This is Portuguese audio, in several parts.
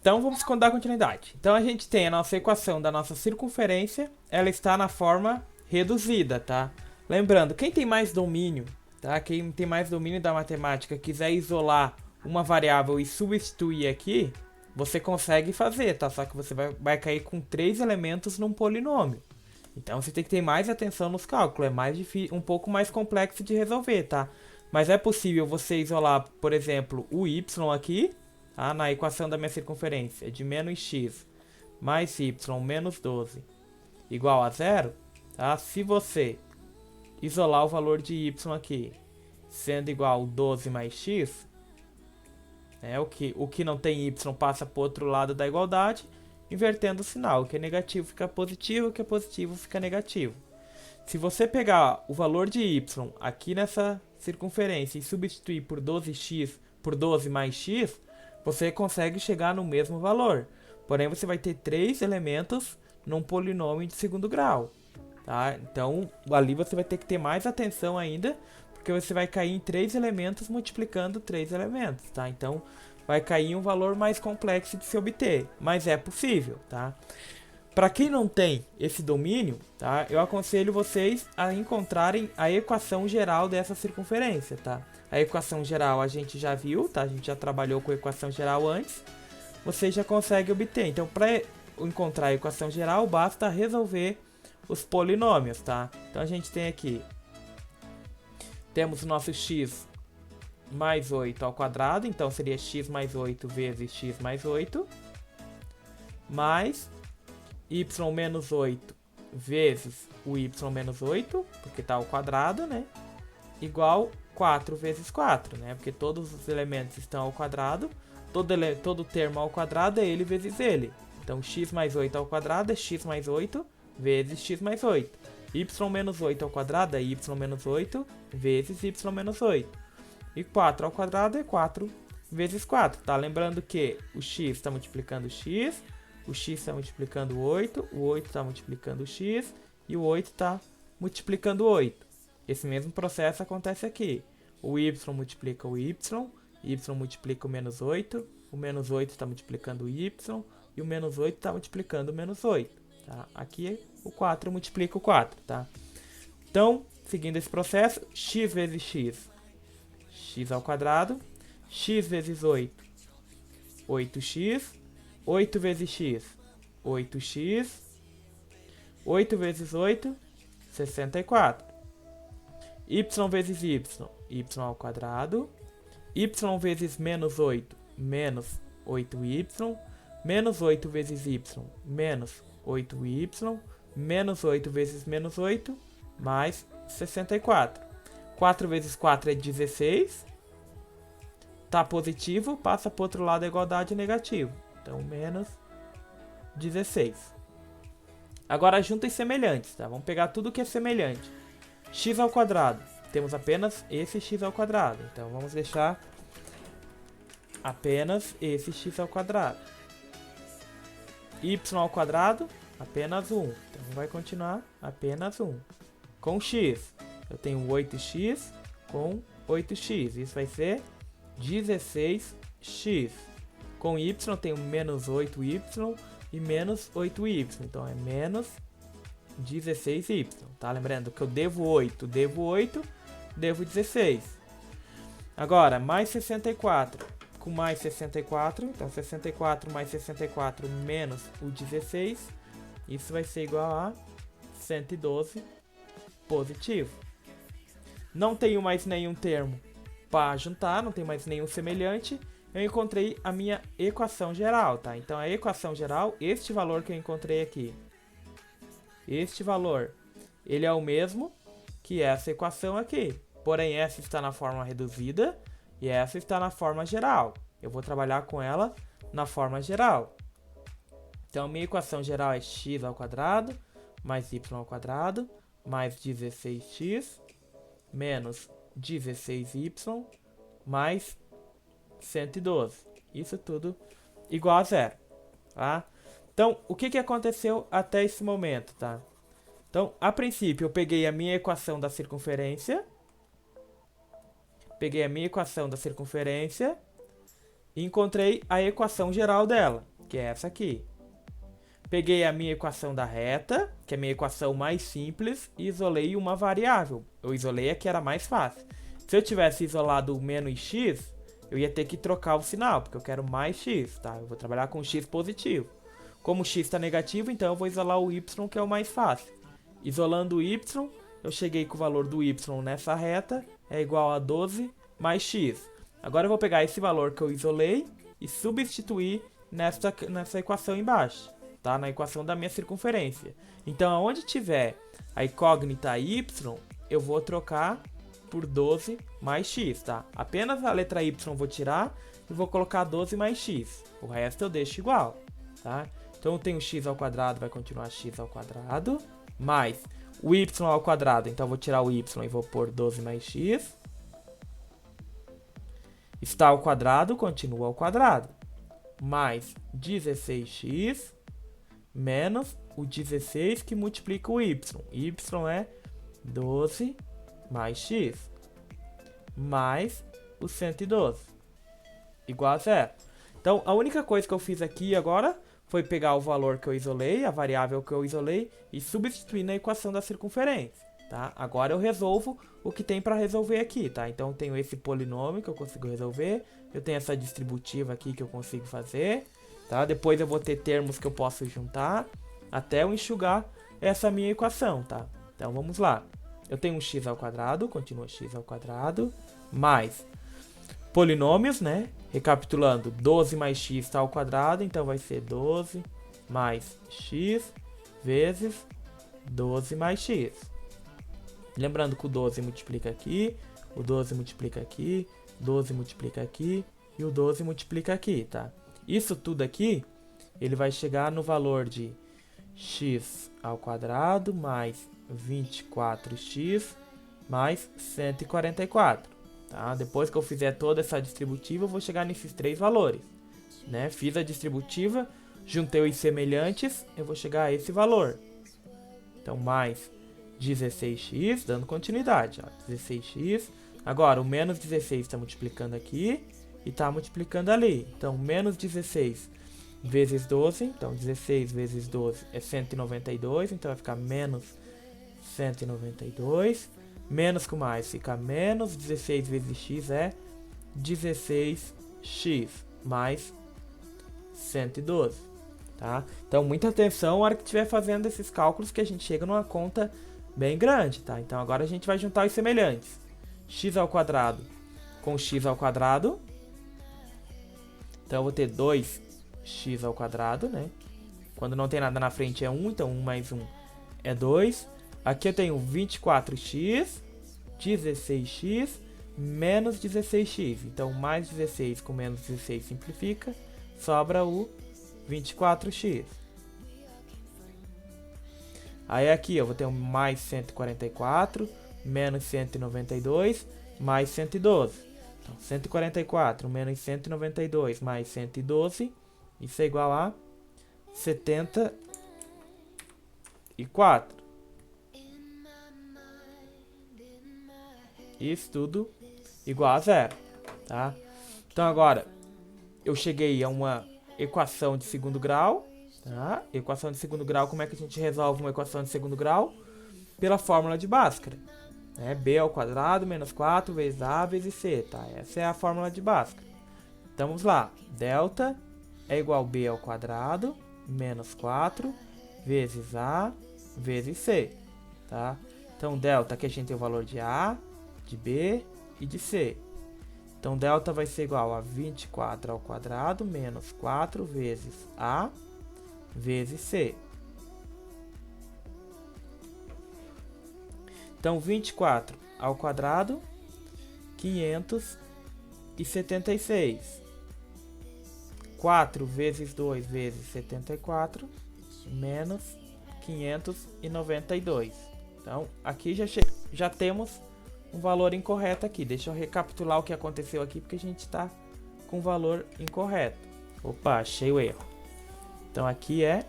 Então vamos dar continuidade. Então a gente tem a nossa equação da nossa circunferência, ela está na forma reduzida, tá? Lembrando, quem tem mais domínio, tá? Quem tem mais domínio da matemática, quiser isolar uma variável e substituir aqui, você consegue fazer, tá? Só que você vai cair com 3 elementos num polinômio. Então você tem que ter mais atenção nos cálculos, é mais difícil, um pouco mais complexo de resolver, tá? Mas é possível você isolar, por exemplo, o y aqui, tá? Na equação da minha circunferência, de menos x mais y menos 12 igual a zero, tá? Se você isolar o valor de y aqui, sendo igual a 12 mais x, né? O que não tem y passa para o outro lado da igualdade, invertendo o sinal. O que é negativo fica positivo, o que é positivo fica negativo. Se você pegar o valor de y aqui nessa circunferência e substituir por 12x por 12 mais x, você consegue chegar no mesmo valor. Porém, você vai ter 3 elementos num polinômio de segundo grau. Tá? Então, ali você vai ter que ter mais atenção ainda, porque você vai cair em 3 elementos multiplicando 3 elementos. Tá? Então, vai cair um valor mais complexo de se obter, mas é possível. Tá? Para quem não tem esse domínio, tá? Eu aconselho vocês a encontrarem a equação geral dessa circunferência, tá? A equação geral a gente já viu, tá? A gente já trabalhou com a equação geral antes. Você já consegue obter. Então, para encontrar a equação geral, basta resolver os polinômios, tá? Então, a gente tem aqui, temos o nosso x mais 8 ao quadrado, então seria x mais 8 vezes x mais 8, mais y menos 8 vezes o y menos 8, porque está ao quadrado, né? Igual 4 vezes 4, né? Porque todos os elementos estão ao quadrado, todo termo ao quadrado é ele vezes ele. Então, x mais 8 ao quadrado é x mais 8 vezes x mais 8. Y menos 8 ao quadrado é y menos 8 vezes y menos 8. E 4 ao quadrado é 4 vezes 4, tá? Lembrando que o x está multiplicando o x está multiplicando o 8 está multiplicando o x e o 8 está multiplicando o 8. Esse mesmo processo acontece aqui. O y multiplica o y multiplica o menos 8 está multiplicando o y e o menos 8 está multiplicando o menos 8. Tá? Aqui o 4 multiplica o 4. Tá? Então, seguindo esse processo, x vezes x ao quadrado, x vezes 8, 8x, 8 vezes x, 8x, 8 vezes 8, 64. Y vezes y, y ao quadrado, y vezes menos 8, menos 8y, menos 8 vezes y, menos 8y, menos 8 vezes menos 8, mais 64. 4 vezes 4 é 16, tá positivo, passa para o outro lado da igualdade negativo. Então, menos 16. Agora, juntas semelhantes, tá? Vamos pegar tudo que é semelhante. X ao quadrado. Temos apenas esse x ao quadrado. Então, vamos deixar apenas esse x ao quadrado. Y ao quadrado, apenas 1. Então, vai continuar apenas 1. Com x, eu tenho 8x com 8x. Isso vai ser 16x. Com y, eu tenho menos 8y e menos 8y. Então, é menos 16y. Tá? Lembrando que eu devo 8, devo 16. Agora, mais 64. Com mais 64, então 64 mais 64 menos o 16. Isso vai ser igual a 112 positivo. Não tenho mais nenhum termo para juntar, não tem mais nenhum semelhante. Eu encontrei a minha equação geral, tá? Então, a equação geral, este valor que eu encontrei aqui, este valor, ele é o mesmo que essa equação aqui. Porém, essa está na forma reduzida e essa está na forma geral. Eu vou trabalhar com ela na forma geral. Então, minha equação geral é x ao quadrado mais y ao quadrado mais 16x menos 16y mais 112. Isso tudo igual a zero. Tá? Então, o que aconteceu até esse momento? Tá? Então, a princípio, eu peguei a minha equação da circunferência. E encontrei a equação geral dela. que é essa aqui. Peguei a minha equação da reta, que é a minha equação mais simples, e isolei uma variável. Eu isolei a que era mais fácil. Se eu tivesse isolado o menos x, eu ia ter que trocar o sinal, porque eu quero mais x, tá? Eu vou trabalhar com x positivo. Como o x está negativo, então eu vou isolar o y, que é o mais fácil. Isolando o y, eu cheguei com o valor do y nessa reta, é igual a 12 mais x. Agora eu vou pegar esse valor que eu isolei e substituir nessa equação embaixo, tá? Na equação da minha circunferência. Então, onde tiver a incógnita y, eu vou trocar por 12 mais x, tá? Apenas a letra y eu vou tirar e vou colocar 12 mais x. O resto eu deixo igual, tá? Então eu tenho x ao quadrado, vai continuar x ao quadrado, mais o y ao quadrado, então eu vou tirar o y e vou pôr 12 mais x. Está ao quadrado, continua ao quadrado, mais 16x, menos o 16 que multiplica o y. Y é 12 mais x, mais o 112, igual a zero. Então, a única coisa que eu fiz aqui agora foi pegar o valor que eu isolei, a variável que eu isolei, e substituir na equação da circunferência, tá? Agora eu resolvo o que tem para resolver aqui, tá? Então, eu tenho esse polinômio que eu consigo resolver, eu tenho essa distributiva aqui que eu consigo fazer, tá? Depois eu vou ter termos que eu posso juntar, até eu enxugar essa minha equação, tá? Então, vamos lá. Eu tenho um x ao quadrado, continua x ao quadrado, mais polinômios, né? Recapitulando, 12 mais x está ao quadrado, então vai ser 12 mais x vezes 12 mais x. Lembrando que o 12 multiplica aqui, o 12 multiplica aqui, 12 multiplica aqui e o 12 multiplica aqui, tá? Isso tudo aqui, ele vai chegar no valor de x ao quadrado mais 24x mais 144. Tá? Depois que eu fizer toda essa distributiva, eu vou chegar nesses três valores, né? Fiz a distributiva, juntei os semelhantes, eu vou chegar a esse valor. Então, mais 16x, dando continuidade. Ó, 16x. Agora, o menos 16 está multiplicando aqui e está multiplicando ali. Então, menos 16 vezes 12. Então, 16 vezes 12 é 192. Então, vai ficar menos 192. Menos com mais fica menos 16 vezes x é 16x mais 112, tá? Então, muita atenção na hora que estiver fazendo esses cálculos que a gente chega numa conta bem grande, tá? Então, agora a gente vai juntar os semelhantes. X ao quadrado com x ao quadrado. Então, eu vou ter 2x ao quadrado, né? Quando não tem nada na frente é 1, então 1 mais 1 é 2. Aqui eu tenho 24x, 16x, menos 16x. Então, mais 16 com menos 16 simplifica, sobra o 24x. Aí aqui eu vou ter um mais 144, menos 192, mais 112. Então, 144 menos 192 mais 112, isso é igual a 74. Isso tudo igual a zero, tá? Então agora eu cheguei a uma equação de segundo grau, tá? Equação de segundo grau, como é que a gente resolve uma equação de segundo grau? Pela fórmula de Bhaskara, né? B ao quadrado menos 4 vezes A vezes C, tá? Essa é a fórmula de Bhaskara. Então vamos lá, delta é igual a B ao quadrado menos 4 vezes A vezes C, tá? Então delta aqui a gente tem o valor de A, de B e de C. Então, delta vai ser igual a 24 ao quadrado menos 4 vezes A vezes C. Então, 24 ao quadrado, 576. 4 vezes 2 vezes 74, menos 592. Então, aqui já temos um valor incorreto aqui. Deixa eu recapitular o que aconteceu aqui, porque a gente está com o valor incorreto. Opa, achei o erro. Então aqui é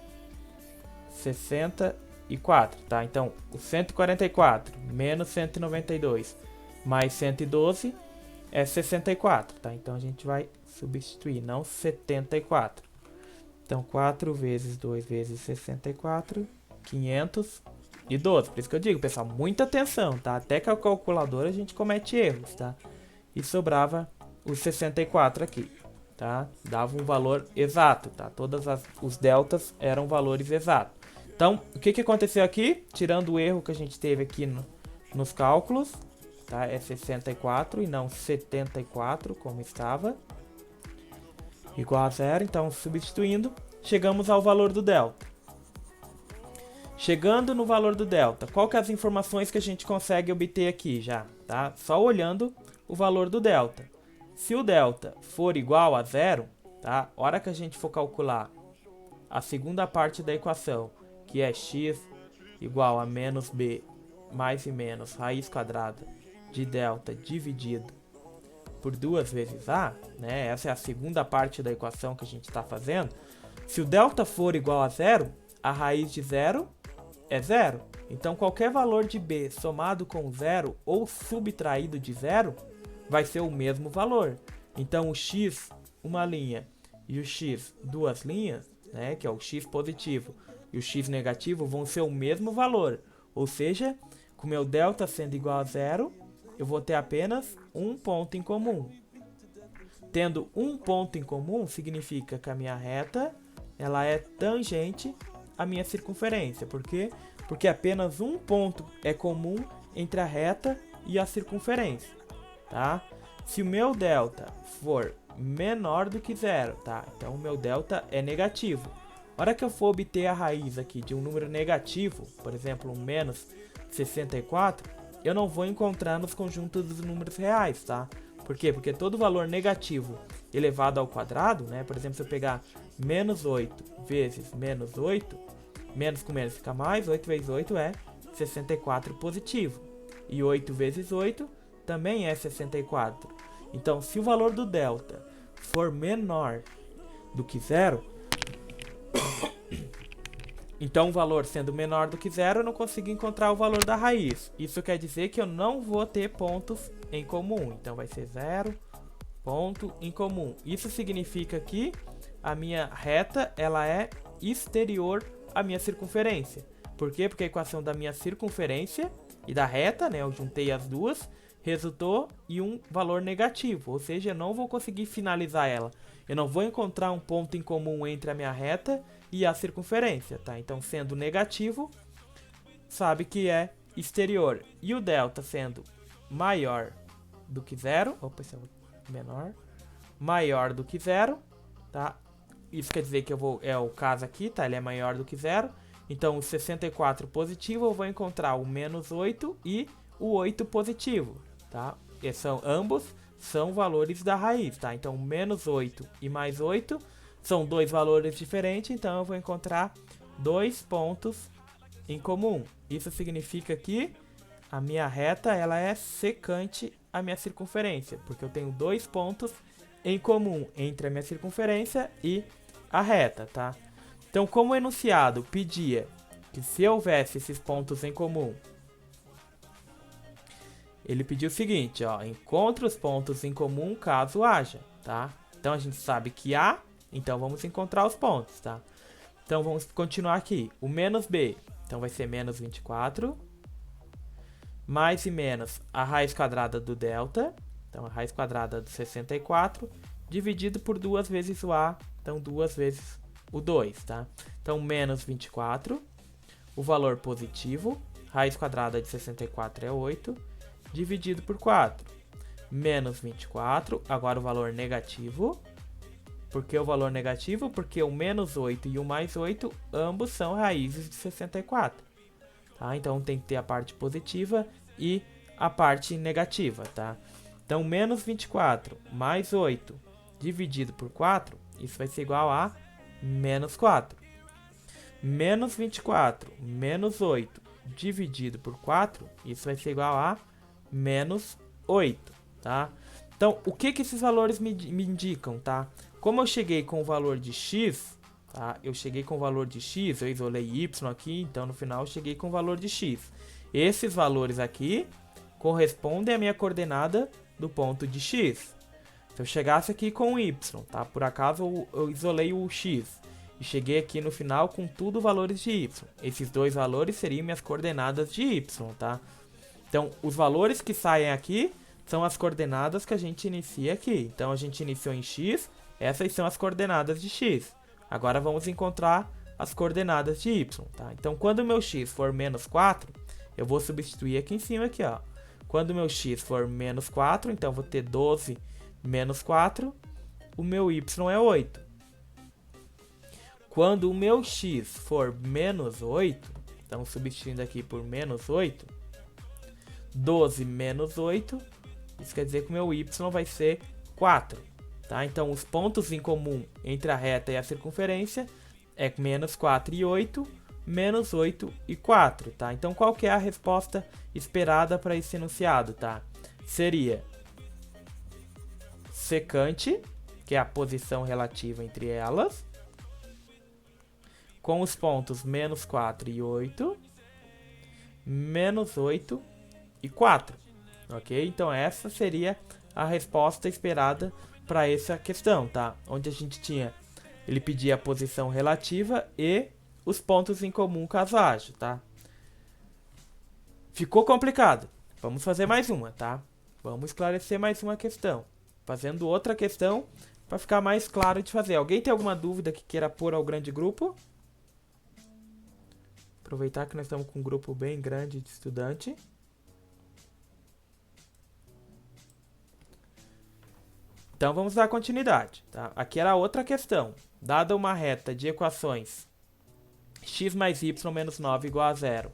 64, tá? Então, o 144 menos 192 mais 112 é 64, tá? Então a gente vai substituir, não 74. Então, 4 vezes 2 vezes 64, 512. Por isso que eu digo, pessoal, muita atenção, tá? Até com a calculadora a gente comete erros, tá? E sobrava os 64 aqui, tá? Dava um valor exato, tá? Os deltas eram valores exatos. Então, o que aconteceu aqui? Tirando o erro que a gente teve aqui nos cálculos, tá? É 64 e não 74, como estava. Igual a zero, então substituindo, chegamos ao valor do delta. Chegando no valor do delta, qual que é as informações que a gente consegue obter aqui já, tá? Só olhando o valor do delta. Se o delta for igual a zero, tá? Hora que a gente for calcular a segunda parte da equação, que é x igual a menos b mais e menos raiz quadrada de delta dividido por 2 vezes a, né? Essa é a segunda parte da equação que a gente está fazendo. Se o delta for igual a zero, a raiz de zero é zero. Então, qualquer valor de b somado com zero ou subtraído de zero vai ser o mesmo valor. Então, o x, uma linha, e o x, duas linhas, né? Que é o x positivo e o x negativo, vão ser o mesmo valor. Ou seja, com o meu delta sendo igual a zero, eu vou ter apenas um ponto em comum. Tendo um ponto em comum, significa que a minha reta ela é tangente à minha circunferência. Por quê? Porque apenas um ponto é comum entre a reta e a circunferência. Tá? Se o meu delta for menor do que zero, tá? Então o meu delta é negativo. Na hora que eu for obter a raiz aqui de um número negativo, por exemplo, um menos 64, eu não vou encontrar nos conjuntos dos números reais, tá? Por quê? Porque todo valor negativo elevado ao quadrado, né? Por exemplo, se eu pegar menos 8 vezes menos 8, menos com menos fica mais, 8 vezes 8 é 64 positivo. E 8 vezes 8 também é 64. Então, se o valor do delta for menor do que zero, então o valor sendo menor do que zero, eu não consigo encontrar o valor da raiz. Isso quer dizer que eu não vou ter pontos em comum. Então vai ser zero ponto em comum. Isso significa que a minha reta ela é exterior à minha circunferência. Por quê? Porque a equação da minha circunferência e da reta, né, eu juntei as duas, resultou em um valor negativo. Ou seja, eu não vou conseguir finalizar ela. Eu não vou encontrar um ponto em comum entre a minha reta e a circunferência, tá? Então, sendo negativo, sabe que é exterior. E o delta sendo maior do que zero, opa, esse é menor, maior do que zero, tá? Isso quer dizer que é o caso aqui, tá? Ele é maior do que zero. Então, o 64 positivo, eu vou encontrar o menos 8 e o 8 positivo, tá? Ambos são valores da raiz, tá? Então, menos 8 e mais 8 são dois valores diferentes, então eu vou encontrar dois pontos em comum. Isso significa que a minha reta ela é secante à minha circunferência, porque eu tenho dois pontos em comum entre a minha circunferência e a reta, tá? Então, como o enunciado pedia que se houvesse esses pontos em comum, ele pediu o seguinte, ó, encontre os pontos em comum caso haja, tá? Então, a gente sabe que há, então vamos encontrar os pontos, tá? Então, vamos continuar aqui. O menos b, então vai ser menos 24, mais e menos a raiz quadrada do delta, então a raiz quadrada do 64, dividido por 2 vezes o a, então 2 vezes o 2, tá? Então, menos 24, o valor positivo, raiz quadrada de 64 é 8, dividido por 4. Menos 24, agora o valor negativo. Por que o valor negativo? Porque o menos 8 e o mais 8, ambos são raízes de 64. Tá? Então, tem que ter a parte positiva e a parte negativa, tá? Então, menos 24 mais 8 dividido por 4, isso vai ser igual a menos 4. Menos 24 menos 8 dividido por 4, isso vai ser igual a menos 8, tá? Então, o que esses valores me indicam, tá? Como eu cheguei com o valor de x, tá? Eu cheguei com o valor de x, eu isolei y aqui, então no final eu cheguei com o valor de x. Esses valores aqui correspondem à minha coordenada do ponto de x. Se eu chegasse aqui com o y, tá? Por acaso eu isolei o x e cheguei aqui no final com tudo valores de y. Esses dois valores seriam minhas coordenadas de y, tá? Então, os valores que saem aqui são as coordenadas que a gente inicia aqui. Então, a gente iniciou em x, essas são as coordenadas de x. Agora, vamos encontrar as coordenadas de y, tá? Então, quando o meu x for menos 4, eu vou substituir aqui em cima, aqui, ó. Quando o meu x for menos 4, então, eu vou ter 12 menos 4, o meu y é 8. Quando o meu x for menos 8, então substituindo aqui por menos 8, 12 menos 8, isso quer dizer que o meu y vai ser 4. Tá? Então os pontos em comum entre a reta e a circunferência é menos 4 e 8, menos 8 e 4. Tá? Então qual que é a resposta esperada para esse enunciado? Tá? Seria secante, que é a posição relativa entre elas, com os pontos menos 4 e 8, menos 8 e 4, ok? Então essa seria a resposta esperada para essa questão, tá? Onde a gente tinha, ele pedia a posição relativa e os pontos em comum caso haja, tá? Ficou complicado? Vamos fazer mais uma, tá? Vamos esclarecer mais uma questão. Fazendo outra questão para ficar mais claro de fazer. Alguém tem alguma dúvida que queira pôr ao grande grupo? Aproveitar que nós estamos com um grupo bem grande de estudante. Então vamos dar continuidade. Tá? Aqui era outra questão. Dada uma reta de equações x mais y menos 9 igual a 0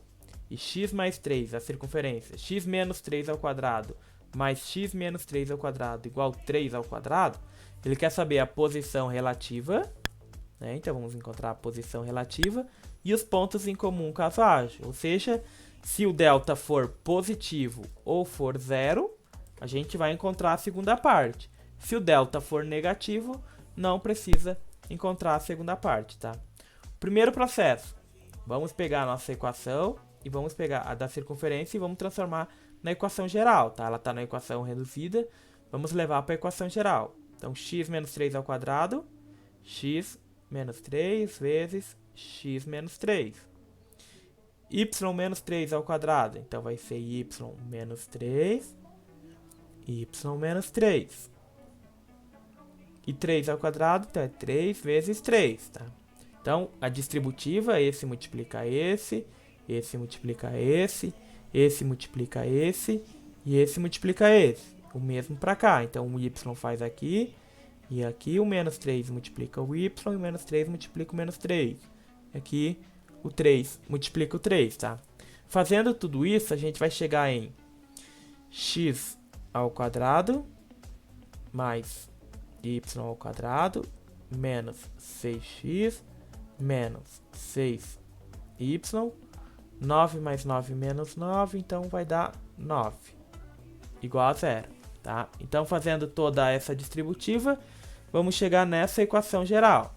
e x mais 3, a circunferência, x menos 3 ao quadrado mais x menos 3 ao quadrado igual a 3 ao quadrado, ele quer saber a posição relativa, né? Então vamos encontrar a posição relativa e os pontos em comum caso haja. Ou seja, se o delta for positivo ou for zero, a gente vai encontrar a segunda parte. Se o delta for negativo, não precisa encontrar a segunda parte, tá? Primeiro processo, vamos pegar a nossa equação e vamos pegar a da circunferência e vamos transformar na equação geral, tá? Ela está na equação reduzida, vamos levar para a equação geral. Então, x menos 3 ao quadrado, x menos 3 vezes x menos 3. Y menos 3 ao quadrado, então vai ser y menos 3, y menos 3. E 3 ao quadrado, então é 3 vezes 3, tá? Então, a distributiva, esse multiplica esse multiplica esse multiplica esse, e esse multiplica esse. O mesmo para cá, então o y faz aqui, e aqui o menos 3 multiplica o y, e o menos 3 multiplica o menos 3. Aqui o 3 multiplica o 3, tá? Fazendo tudo isso, a gente vai chegar em x ao quadrado mais y ao quadrado menos 6x menos 6y. 9 mais 9 menos 9, então vai dar 9, igual a 0, tá? Então, fazendo toda essa distributiva, vamos chegar nessa equação geral.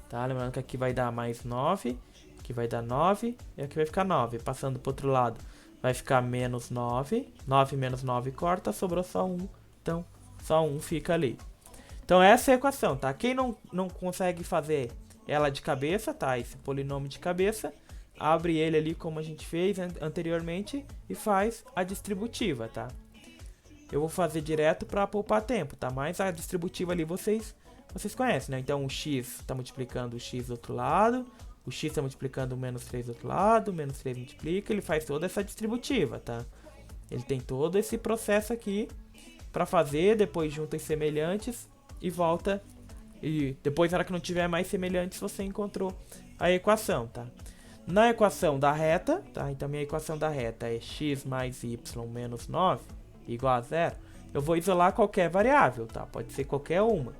Tá? Lembrando que aqui vai dar mais 9, aqui vai dar 9, e aqui vai ficar 9. Passando para o outro lado, vai ficar menos 9. 9 menos 9 corta, sobrou só 1. Então, só 1 fica ali. Então, essa é a equação, tá? Quem não consegue fazer ela de cabeça, tá? Esse polinômio de cabeça, abre ele ali como a gente fez anteriormente e faz a distributiva, tá? Eu vou fazer direto para poupar tempo, tá? Mas a distributiva ali vocês conhecem, né? Então o x está multiplicando o x do outro lado, o x está multiplicando o menos 3 do outro lado, o menos 3 multiplica, ele faz toda essa distributiva, tá? Ele tem todo esse processo aqui para fazer, depois junta os semelhantes e volta. E depois, na hora que não tiver mais semelhantes, você encontrou a equação, tá? Na equação da reta, tá? Então minha equação da reta é x mais y menos 9 igual a 0. Eu vou isolar qualquer variável, tá? Pode ser qualquer uma.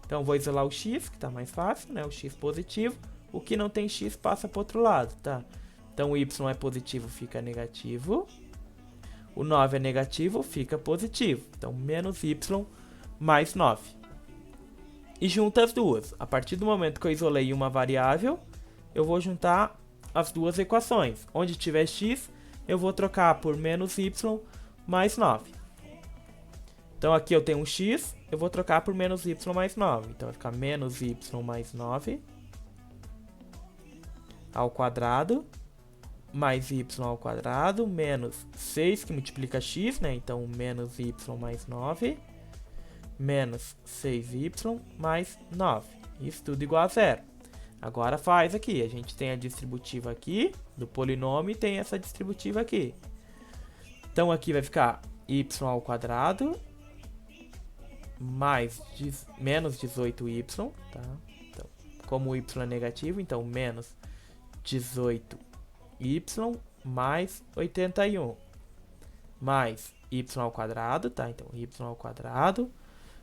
Então eu vou isolar o x, que está mais fácil, né? O x positivo. O que não tem x passa para o outro lado, tá? Então o y é positivo, fica negativo. O 9 é negativo, fica positivo. Então menos y mais 9. E junta as duas. A partir do momento que eu isolei uma variável, eu vou juntar as duas equações. Onde tiver x, eu vou trocar por menos y mais 9. Então aqui eu tenho um x, eu vou trocar por menos y mais 9. Então vai ficar menos y mais 9 ao quadrado, mais y ao quadrado, menos 6 que multiplica x, né? Então menos y mais 9, menos 6y mais 9. Isso tudo igual a zero. Agora faz aqui, a gente tem a distributiva aqui, do polinômio, e tem essa distributiva aqui. Então aqui vai ficar y ao quadrado, mais menos 18y, tá? Então, como o y é negativo, então menos 18y mais 81, mais y ao quadrado, tá? Então y ao quadrado,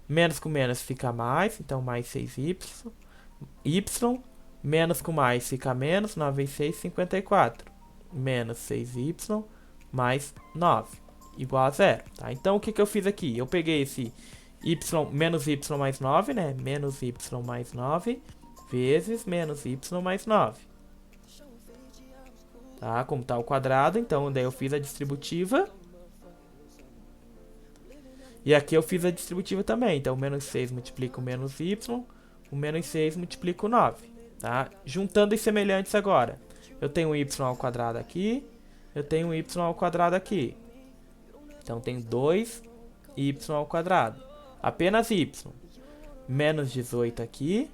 menos com menos fica mais, então mais 6y, y, menos com mais fica menos, 9 vezes 6, 54, menos 6y mais 9, igual a zero, tá? Então o que eu fiz aqui? Eu peguei esse y, menos y mais 9, né? Menos y mais 9 vezes menos y mais 9. Tá? Como tá o quadrado, então daí eu fiz a distributiva. E aqui eu fiz a distributiva também. Então, o menos 6 multiplica o menos y, o menos 6 multiplica o 9. Tá? Juntando os semelhantes agora. Eu tenho o y ao quadrado aqui, eu tenho o y ao quadrado aqui. Então, tem 2y ao quadrado. Apenas y. Menos 18 aqui,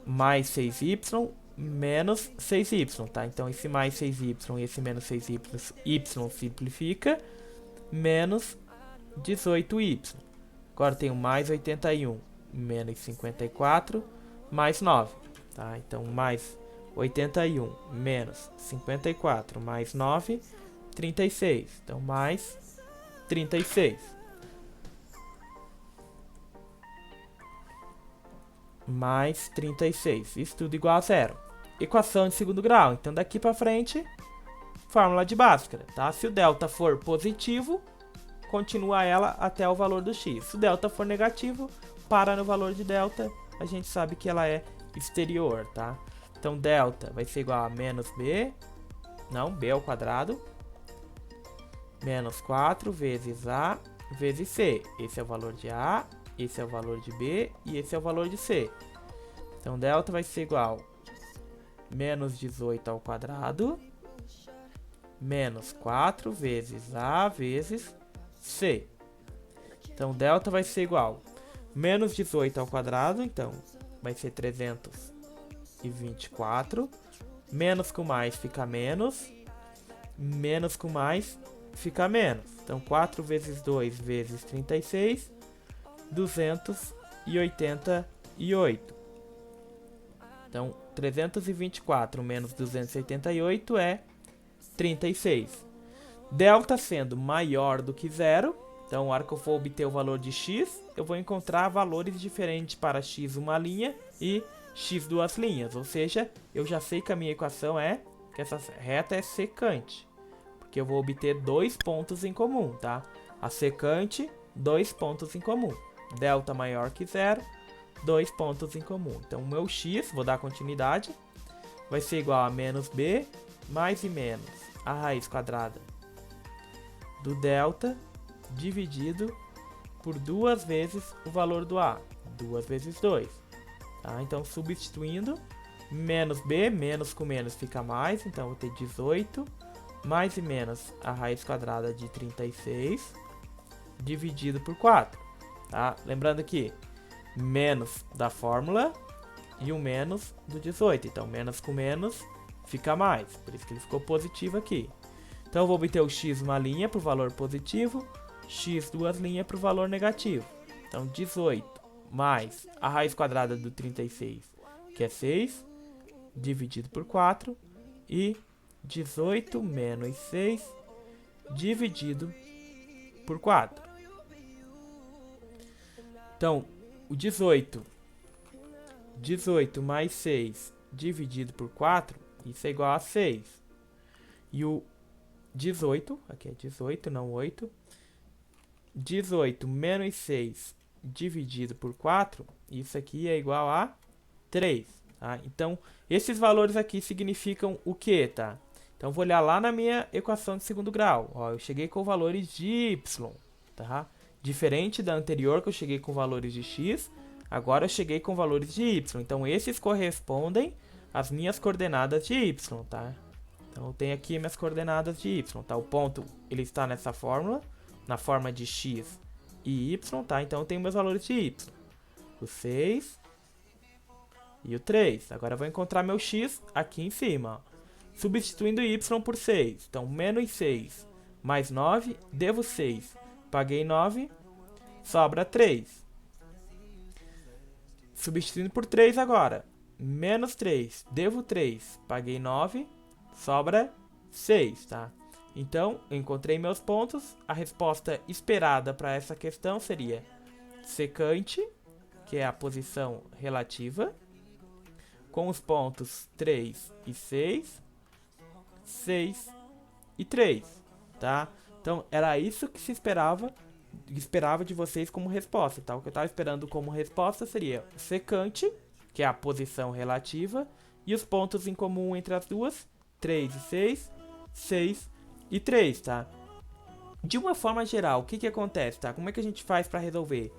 mais 6y, menos 6y, tá? Então, esse mais 6y e esse menos 6y, y simplifica, menos 18y. Agora tenho mais 81, menos 54, mais 9, tá? Então, mais 81, menos 54, mais 9, 36. Então, mais 36. Mais 36. Isso tudo igual a zero. Equação de segundo grau. Então, daqui para frente, fórmula de Bhaskara, tá? Se o delta for positivo, continua ela até o valor do x. Se o delta for negativo, para no valor de delta. A gente sabe que ela é exterior, tá? Então, delta vai ser igual a menos b, não, b ao quadrado, menos 4 vezes a vezes c. Esse é o valor de a, esse é o valor de b e esse é o valor de c. Então, delta vai ser igual a menos 18 ao quadrado, menos 4 vezes a vezes c. Então, delta vai ser igual a menos 18 ao quadrado, então vai ser 324. Menos com mais fica menos, menos com mais fica menos. Então, 4 vezes 2 vezes 36, 288. Então, 324 menos 288 é 36. Delta sendo maior do que zero, então, na hora que eu for obter o valor de x, eu vou encontrar valores diferentes para x uma linha e x duas linhas. Ou seja, eu já sei que a minha equação é que essa reta é secante, porque eu vou obter dois pontos em comum, tá? A secante, dois pontos em comum. Delta maior que zero, dois pontos em comum. Então, o meu x, vou dar continuidade, vai ser igual a menos b mais e menos a raiz quadrada do delta dividido por duas vezes o valor do a, 2 vezes 2. Tá? Então, substituindo, menos b, menos com menos fica mais, então vou ter 18, mais e menos a raiz quadrada de 36, dividido por 4. Tá? Lembrando que menos da fórmula e o menos do 18. Então, menos com menos fica mais. Por isso que ele ficou positivo aqui. Então, eu vou obter o x uma linha para o valor positivo, x duas linhas para o valor negativo. Então, 18 mais a raiz quadrada do 36, que é 6, dividido por 4. E 18 menos 6, dividido por 4. Então, o 18 mais 6 dividido por 4, isso é igual a 6. E o 18, aqui é 18, não 8. 18 menos 6 dividido por 4, isso aqui é igual a 3. Tá? Então, esses valores aqui significam o que, tá? Então, vou olhar lá na minha equação de segundo grau. Ó, eu cheguei com valores de y, tá? Diferente da anterior, que eu cheguei com valores de x, agora eu cheguei com valores de y. Então, esses correspondem às minhas coordenadas de y, tá? Então, eu tenho aqui minhas coordenadas de y, tá? O ponto, ele está nessa fórmula, na forma de x e y, tá? Então, eu tenho meus valores de y. O 6 e o 3. Agora, eu vou encontrar meu x aqui em cima, ó. Substituindo y por 6. Então, menos 6 mais 9, devo 6. Paguei 9, sobra 3. Substituindo por 3 agora. Menos 3, devo 3. Paguei 9, sobra 6, tá? Então, eu encontrei meus pontos. A resposta esperada para essa questão seria secante, que é a posição relativa, com os pontos 3 e 6, 6 e 3, tá? Então, era isso que se esperava de vocês como resposta, tá? O que eu estava esperando como resposta seria o secante, que é a posição relativa, e os pontos em comum entre as duas, 3 e 6, 6 e 3, tá? De uma forma geral, o que acontece, tá? Como é que a gente faz para resolver?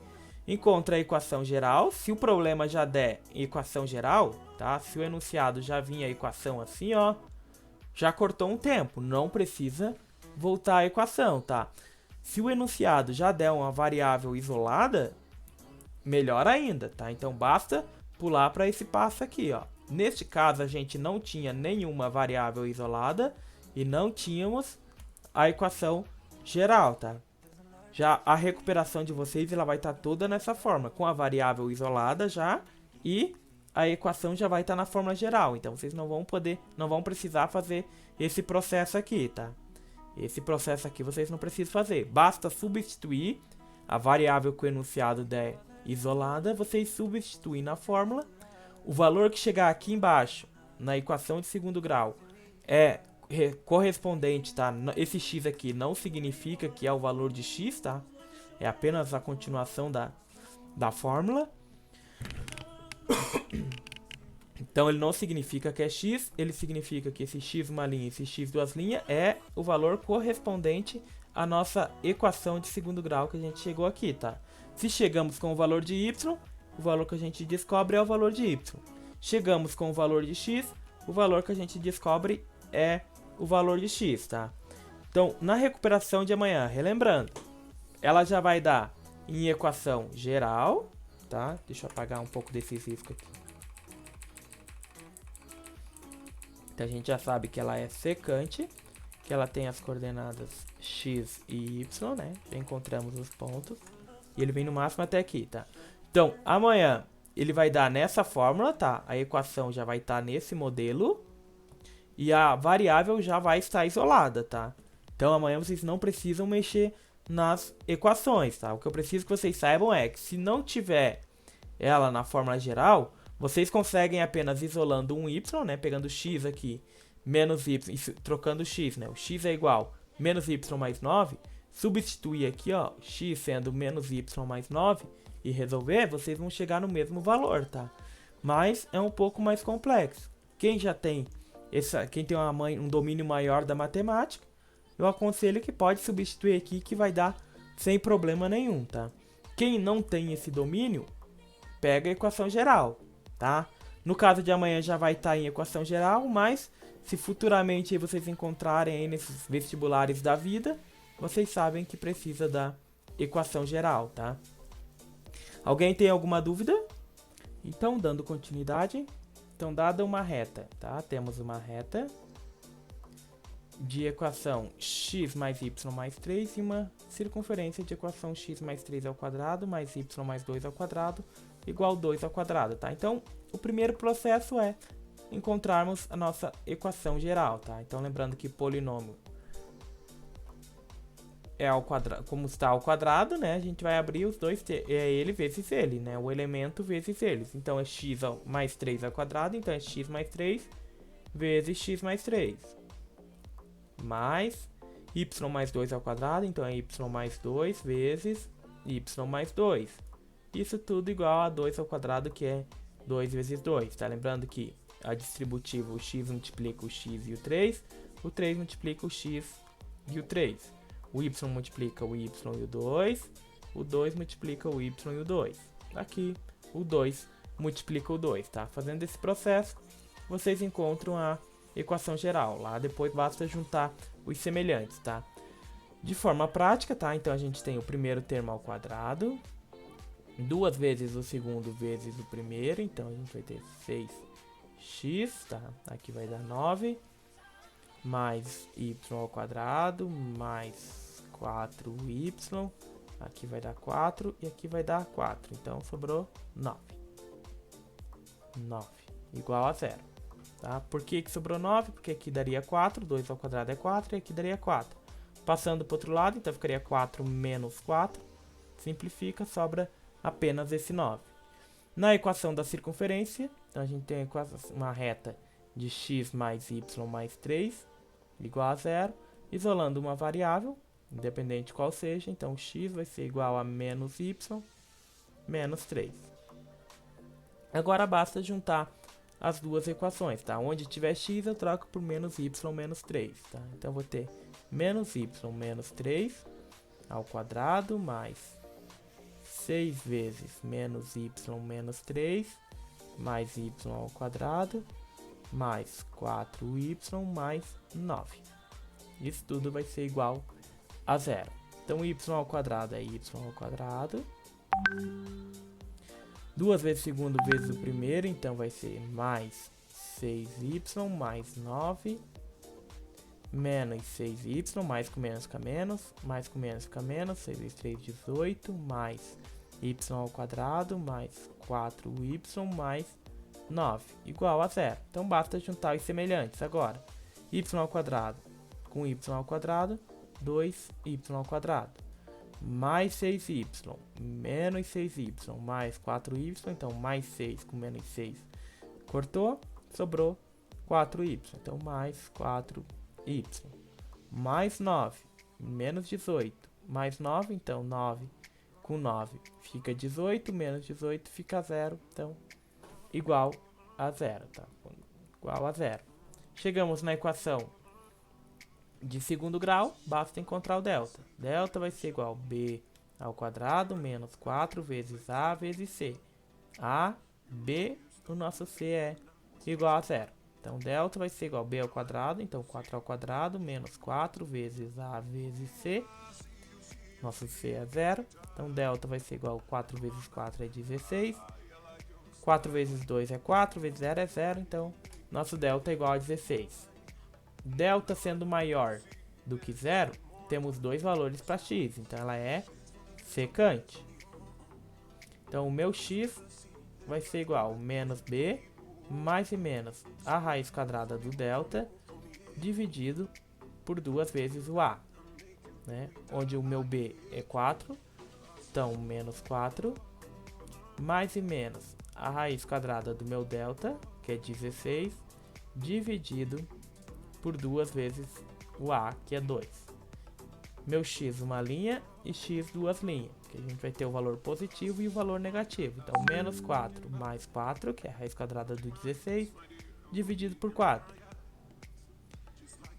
Encontra a equação geral. Se o problema já der equação geral, tá? Se o enunciado já vinha a equação assim, ó, já cortou um tempo, não precisa voltar à equação, tá? Se o enunciado já der uma variável isolada, melhor ainda, tá? Então basta pular para esse passo aqui, ó. Neste caso a gente não tinha nenhuma variável isolada e não tínhamos a equação geral, tá? Já a recuperação de vocês ela vai estar toda nessa forma, com a variável isolada já e a equação já vai estar na forma geral. Então vocês não vão precisar fazer esse processo aqui, tá? Esse processo aqui vocês não precisam fazer. Basta substituir a variável que o enunciado der isolada, vocês substituem na fórmula. O valor que chegar aqui embaixo, na equação de segundo grau, é correspondente, tá? Esse x aqui não significa que é o valor de x, tá? É apenas a continuação da fórmula. Então, ele não significa que é x, ele significa que esse x uma linha e esse x duas linhas é o valor correspondente à nossa equação de segundo grau que a gente chegou aqui, tá? Se chegamos com o valor de y, o valor que a gente descobre é o valor de y. Chegamos com o valor de x, o valor que a gente descobre é o valor de x, tá? Então, na recuperação de amanhã, relembrando, ela já vai dar em equação geral, tá? Deixa eu apagar um pouco desse risco aqui. Então, a gente já sabe que ela é secante, que ela tem as coordenadas x e y, né? Já encontramos os pontos. E ele vem no máximo até aqui, tá? Então, amanhã, ele vai dar nessa fórmula, tá? A equação já vai estar nesse modelo. E a variável já vai estar isolada, tá? Então, amanhã vocês não precisam mexer nas equações, tá? O que eu preciso que vocês saibam é que se não tiver ela na fórmula geral, vocês conseguem apenas isolando um y, né? Pegando x aqui, menos y, trocando x, né? O x é igual menos y mais 9. Substituir aqui, ó, x sendo menos y mais 9 e resolver, vocês vão chegar no mesmo valor, tá? Mas é um pouco mais complexo. Quem já tem quem tem um domínio maior da matemática, eu aconselho que pode substituir aqui que vai dar sem problema nenhum, tá? Quem não tem esse domínio, pega a equação geral, tá? No caso de amanhã já vai estar em equação geral, mas se futuramente vocês encontrarem aí nesses vestibulares da vida, vocês sabem que precisa da equação geral, tá? Alguém tem alguma dúvida? Então, dando continuidade, então dada uma reta, tá? Temos uma reta de equação x mais y mais 3 e uma circunferência de equação x mais 3 ao quadrado mais y mais 2 ao quadrado igual 2 ao quadrado, tá? Então, o primeiro processo é encontrarmos a nossa equação geral, tá? Então, lembrando que polinômio é ao quadrado, como está ao quadrado, né? A gente vai abrir os dois, é ele vezes ele, né? O elemento vezes eles. Então, é x mais 3 ao quadrado, então é x mais 3 vezes x mais 3. Mais y mais 2 ao quadrado, então é y mais 2 vezes y mais 2. Isso tudo igual a 2 ao quadrado, que é 2 vezes 2, tá? Lembrando que a distributiva, o x multiplica o x e o 3 multiplica o x e o 3. O y multiplica o y e o 2, o 2 multiplica o y e o 2. Aqui, o 2 multiplica o 2, tá? Fazendo esse processo, vocês encontram a equação geral. Lá depois basta juntar os semelhantes, tá? De forma prática, tá? Então a gente tem o primeiro termo ao quadrado, 2 vezes o segundo vezes o primeiro, então a gente vai ter 6x, tá? Aqui vai dar 9, mais y ao quadrado, mais 4y, aqui vai dar 4 e aqui vai dar 4, então sobrou 9. 9, igual a 0. Tá? Por que sobrou 9? Porque aqui daria 4, 2 ao quadrado é 4 e aqui daria 4. Passando para o outro lado, então ficaria 4 menos 4, simplifica, sobra apenas esse 9. Na equação da circunferência, então a gente tem uma reta de x mais y mais 3 igual a 0, isolando uma variável, independente de qual seja, então x vai ser igual a menos y menos 3. Agora basta juntar as duas equações, tá? Onde tiver x eu troco por menos y menos 3, tá? Então eu vou ter menos y menos 3 ao quadrado mais 6 vezes menos y menos 3 mais y ao quadrado mais 4y mais 9. Isso tudo vai ser igual a 0. Então y ao quadrado é y ao quadrado. 2 vezes o segundo vezes o primeiro, então vai ser mais 6y mais 9 menos 6y, mais com menos fica menos, mais com menos fica menos, 6 vezes 3, 18, mais y ao quadrado, mais 4y, mais 9, igual a 0. Então basta juntar os semelhantes agora. Y ao quadrado com y ao quadrado, 2y ao quadrado. Mais 6y, menos 6y, mais 4y, então mais 6 com menos 6, cortou, sobrou 4y, então mais 4y, mais 9, menos 18, mais 9, então 9 com 9 fica 18, menos 18 fica 0, então igual a 0, tá? Igual a 0. Chegamos na equação de segundo grau, basta encontrar o delta. Delta vai ser igual a b ao quadrado menos 4 vezes a vezes c. A, b, o nosso c é igual a 0. Então, delta vai ser igual a b ao quadrado, então 4 ao quadrado menos 4 vezes a vezes c. Nosso c é 0. Então, delta vai ser igual a 4 vezes 4 é 16. 4 vezes 2 é 4, vezes 0 é 0, então nosso delta é igual a 16. Delta sendo maior do que 0, temos dois valores para x, então ela é secante. Então o meu x vai ser igual a menos b mais e menos a raiz quadrada do delta dividido por 2 vezes o a, né? Onde o meu b é 4, então menos 4 mais e menos a raiz quadrada do meu delta, que é 16, dividido por 2 vezes o a, que é 2. Meu x uma linha e x duas linhas, que a gente vai ter o valor positivo e o valor negativo. Então, menos 4 mais 4, que é a raiz quadrada do 16, dividido por 4.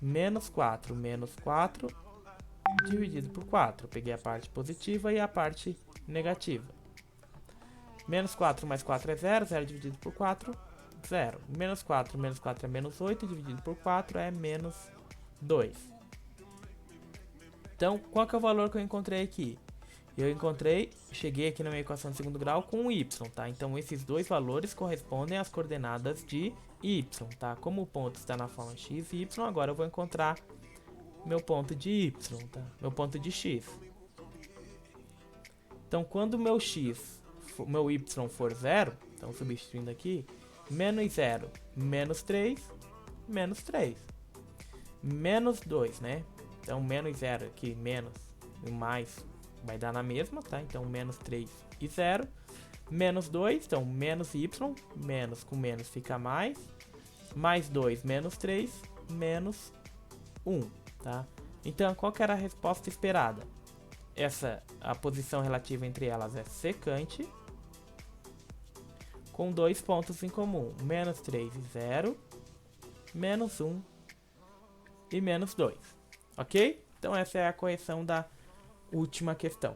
Menos 4 menos 4, dividido por 4. Eu peguei a parte positiva e a parte negativa. Menos 4 mais 4 é 0, 0 dividido por 4, 0. Menos 4 é menos 8, dividido por 4 é menos 2. Então, qual que é o valor que eu encontrei aqui? Cheguei aqui na minha equação de segundo grau com y, tá? Então, esses dois valores correspondem às coordenadas de y, tá? Como o ponto está na forma x e y, agora eu vou encontrar meu ponto de y, tá? Meu ponto de x. Então, quando meu y for 0, então substituindo aqui, menos 0, menos 3, menos 3. Menos 2, né? Então, menos 0 aqui, menos e mais vai dar na mesma, tá? Então, menos 3 e 0. Menos 2, então, menos y, menos com menos fica mais. Mais 2, menos 3, menos 1, tá? Então, qual que era a resposta esperada? A posição relativa entre elas é secante, com dois pontos em comum, menos 3 e 0, menos 1 e menos 2, ok? Então essa é a correção da última questão.